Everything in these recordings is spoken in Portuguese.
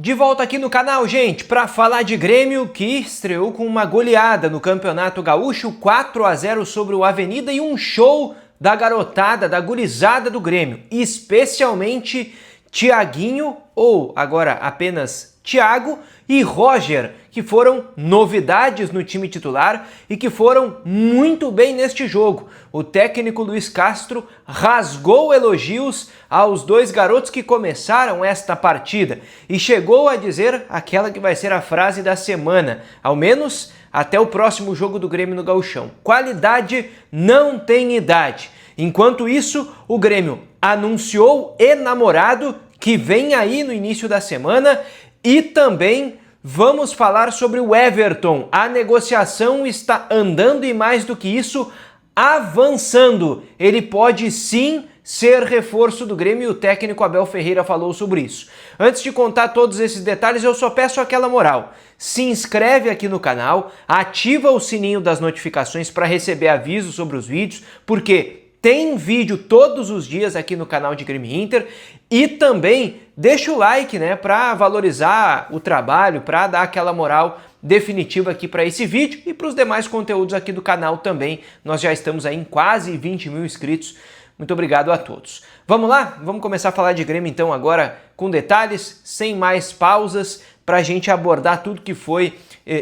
De volta aqui no canal, gente, para falar de Grêmio, que estreou com uma goleada no Campeonato Gaúcho, 4-0 sobre o Avenida e um show da garotada, da gurizada do Grêmio, especialmente Thiaguinho, ou agora apenas Thiago, e Roger, que foram novidades no time titular e que foram muito bem neste jogo. O técnico Luiz Castro rasgou elogios aos dois garotos que começaram esta partida e chegou a dizer aquela que vai ser a frase da semana, ao menos até o próximo jogo do Grêmio no Gauchão: qualidade não tem idade. Enquanto isso, o Grêmio anunciou enamorado que vem aí no início da semana e também vamos falar sobre o Everton. A negociação está andando e, mais do que isso, avançando. Ele pode sim ser reforço do Grêmio e o técnico Abel Ferreira falou sobre isso. Antes de contar todos esses detalhes, eu só peço aquela moral. Se inscreve aqui no canal, ativa o sininho das notificações para receber avisos sobre os vídeos, porque tem vídeo todos os dias aqui no canal de Grêmio Inter, e também deixa o like, né, para valorizar o trabalho, para dar aquela moral definitiva aqui para esse vídeo e para os demais conteúdos aqui do canal também. Nós já estamos aí em quase 20 mil inscritos. Muito obrigado a todos. Vamos lá? Vamos começar a falar de Grêmio então agora com detalhes, sem mais pausas, para a gente abordar tudo que foi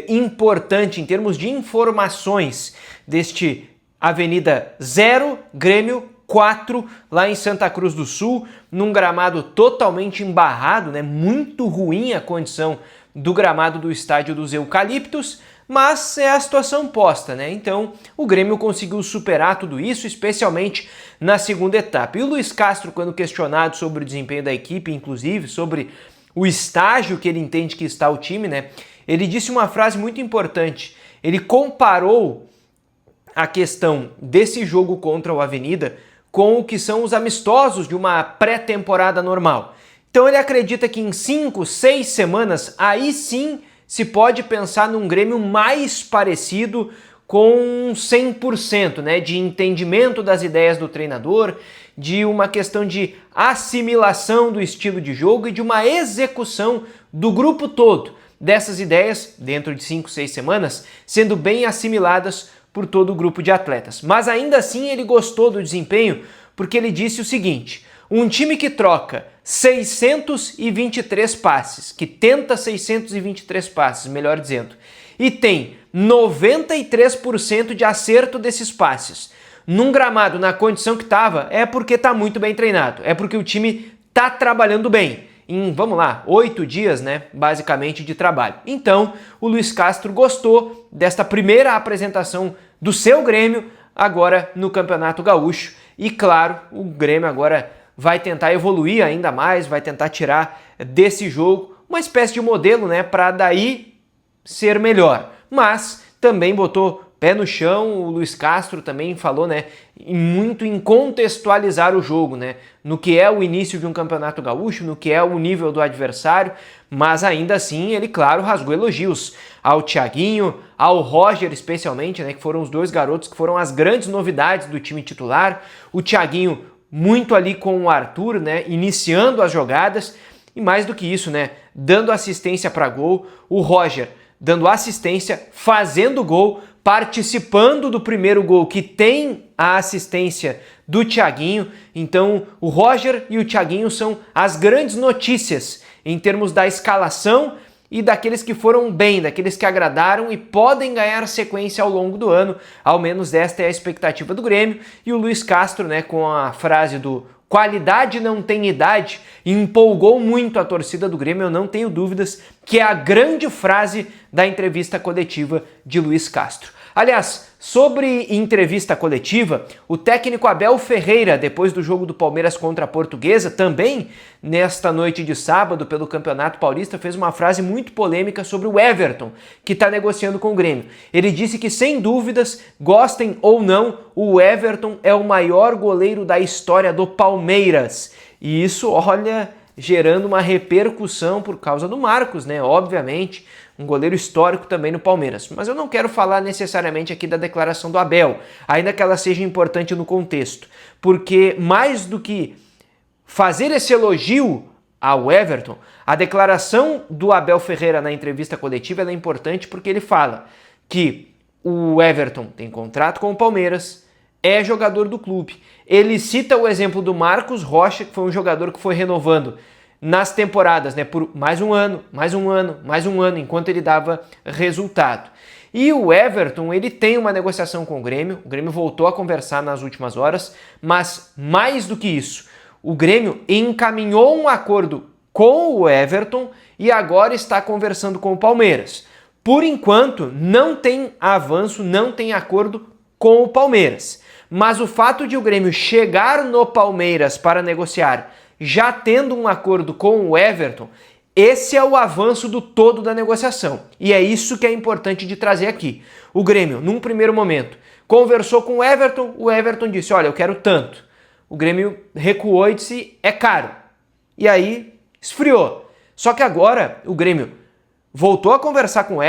importante em termos de informações deste Avenida 0, Grêmio 4, lá em Santa Cruz do Sul, num gramado totalmente embarrado, né? Muito ruim a condição do gramado do estádio dos Eucaliptos, mas é a situação posta, né? Então o Grêmio conseguiu superar tudo isso, especialmente na segunda etapa. E o Luiz Castro, quando questionado sobre o desempenho da equipe, inclusive sobre o estágio que ele entende que está o time, né? Ele disse uma frase muito importante. Ele comparou a questão desse jogo contra o Avenida com o que são os amistosos de uma pré-temporada normal. Então ele acredita que em 5, 6 semanas, aí sim se pode pensar num Grêmio mais parecido com 100%, né, de entendimento das ideias do treinador, de uma questão de assimilação do estilo de jogo e de uma execução do grupo todo dessas ideias, dentro de 5, 6 semanas, sendo bem assimiladas por todo o grupo de atletas. Mas ainda assim ele gostou do desempenho porque ele disse o seguinte: um time que troca 623 passes, que tenta 623 passes, melhor dizendo, e tem 93% de acerto desses passes num gramado na condição que estava, é porque está muito bem treinado, é porque o time está trabalhando bem. Em, vamos lá, 8 dias, né, basicamente, de trabalho. Então, o Luiz Castro gostou desta primeira apresentação do seu Grêmio agora no Campeonato Gaúcho. E, claro, o Grêmio agora vai tentar evoluir ainda mais, vai tentar tirar desse jogo uma espécie de modelo, né, para daí ser melhor. Mas também botou pé no chão, o Luiz Castro também falou, né, muito em contextualizar o jogo, né, no que é o início de um campeonato gaúcho, no que é o nível do adversário, mas ainda assim ele, claro, rasgou elogios ao Thiaguinho, ao Roger especialmente, né, que foram os dois garotos que foram as grandes novidades do time titular. O Thiaguinho muito ali com o Arthur, né, iniciando as jogadas, e mais do que isso, né, dando assistência para gol. O Roger dando assistência, fazendo gol, participando do primeiro gol, que tem a assistência do Thiaguinho. Então o Roger e o Thiaguinho são as grandes notícias em termos da escalação e daqueles que foram bem, daqueles que agradaram e podem ganhar sequência ao longo do ano. Ao menos esta é a expectativa do Grêmio. E o Luiz Castro, né, com a frase do qualidade não tem idade, empolgou muito a torcida do Grêmio. Eu não tenho dúvidas que é a grande frase da entrevista coletiva de Luiz Castro. Aliás, sobre entrevista coletiva, o técnico Abel Ferreira, depois do jogo do Palmeiras contra a Portuguesa, também nesta noite de sábado pelo Campeonato Paulista, fez uma frase muito polêmica sobre o Everton, que está negociando com o Grêmio. Ele disse que, sem dúvidas, gostem ou não, o Everton é o maior goleiro da história do Palmeiras. E isso, olha, gerando uma repercussão por causa do Marcos, né? Obviamente, um goleiro histórico também no Palmeiras. Mas eu não quero falar necessariamente aqui da declaração do Abel, ainda que ela seja importante no contexto, porque mais do que fazer esse elogio ao Everton, a declaração do Abel Ferreira na entrevista coletiva é importante porque ele fala que o Everton tem contrato com o Palmeiras, é jogador do clube. Ele cita o exemplo do Marcos Rocha, que foi um jogador que foi renovando nas temporadas, né, por mais um ano, mais um ano, mais um ano, enquanto ele dava resultado. E o Everton, ele tem uma negociação com o Grêmio voltou a conversar nas últimas horas, mas mais do que isso, o Grêmio encaminhou um acordo com o Everton e agora está conversando com o Palmeiras. Por enquanto, não tem avanço, não tem acordo com o Palmeiras. Mas o fato de o Grêmio chegar no Palmeiras para negociar, já tendo um acordo com o Everton, esse é o avanço do todo da negociação. E é isso que é importante de trazer aqui. O Grêmio, num primeiro momento, conversou com o Everton disse, olha, eu quero tanto. O Grêmio recuou e disse, é caro. E aí, esfriou. Só que agora, o Grêmio voltou a conversar com o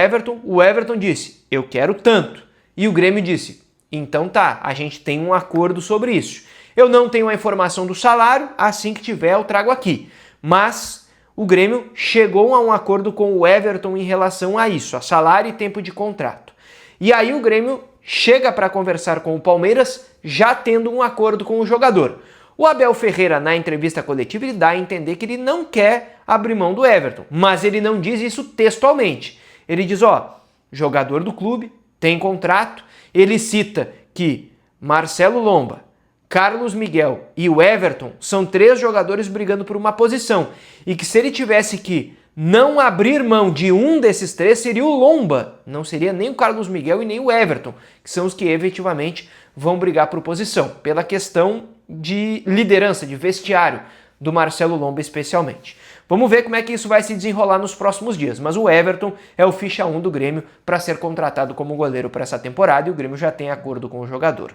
Everton disse, eu quero tanto. E o Grêmio disse, então tá, a gente tem um acordo sobre isso. Eu não tenho a informação do salário, assim que tiver eu trago aqui. Mas o Grêmio chegou a um acordo com o Everton em relação a isso, a salário e tempo de contrato. E aí o Grêmio chega para conversar com o Palmeiras, já tendo um acordo com o jogador. O Abel Ferreira, na entrevista coletiva, ele dá a entender que ele não quer abrir mão do Everton, mas ele não diz isso textualmente. Ele diz, ó, jogador do clube, tem contrato, ele cita que Marcelo Lomba, Carlos Miguel e o Everton são 3 jogadores brigando por uma posição e que se ele tivesse que não abrir mão de um desses 3 seria o Lomba, não seria nem o Carlos Miguel e nem o Everton, que são os que efetivamente vão brigar por posição, pela questão de liderança, de vestiário do Marcelo Lomba especialmente. Vamos ver como é que isso vai se desenrolar nos próximos dias, mas o Everton é o ficha 1 do Grêmio para ser contratado como goleiro para essa temporada e o Grêmio já tem acordo com o jogador.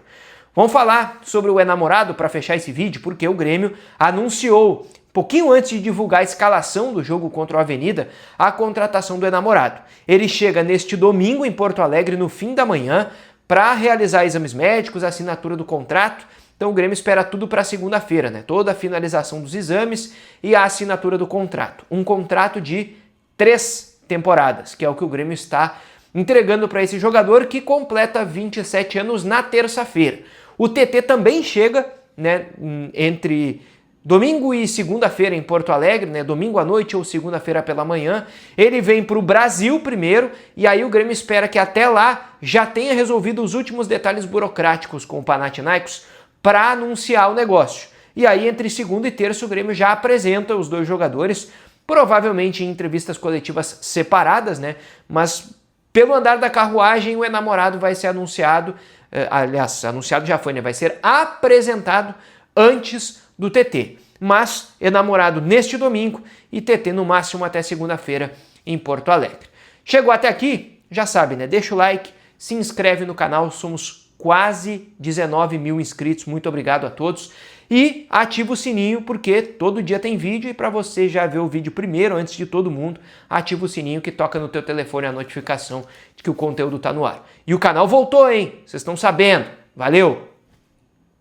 Vamos falar sobre o enamorado para fechar esse vídeo, porque o Grêmio anunciou, pouquinho antes de divulgar a escalação do jogo contra o Avenida, a contratação do enamorado. Ele chega neste domingo em Porto Alegre no fim da manhã para realizar exames médicos, a assinatura do contrato. Então o Grêmio espera tudo para segunda-feira, né? Toda a finalização dos exames e a assinatura do contrato. Um contrato de 3 temporadas, que é o que o Grêmio está entregando para esse jogador que completa 27 anos na terça-feira. O TT também chega, né, entre domingo e segunda-feira em Porto Alegre, né, domingo à noite ou segunda-feira pela manhã. Ele vem para o Brasil primeiro e aí o Grêmio espera que até lá já tenha resolvido os últimos detalhes burocráticos com o Panathinaikos para anunciar o negócio. E aí entre segunda e terça o Grêmio já apresenta os 2 jogadores, provavelmente em entrevistas coletivas separadas, né, mas pelo andar da carruagem o enamorado vai ser anunciado, aliás, anunciado já foi, né, vai ser apresentado antes do TT. Mas enamorado neste domingo e TT no máximo até segunda-feira em Porto Alegre. Chegou até aqui? Já sabe, né? Deixa o like, se inscreve no canal, somos quase 19 mil inscritos, muito obrigado a todos. E ativa o sininho porque todo dia tem vídeo e para você já ver o vídeo primeiro, antes de todo mundo, ativa o sininho que toca no teu telefone a notificação de que o conteúdo tá no ar. E o canal voltou, hein? Vocês estão sabendo. Valeu!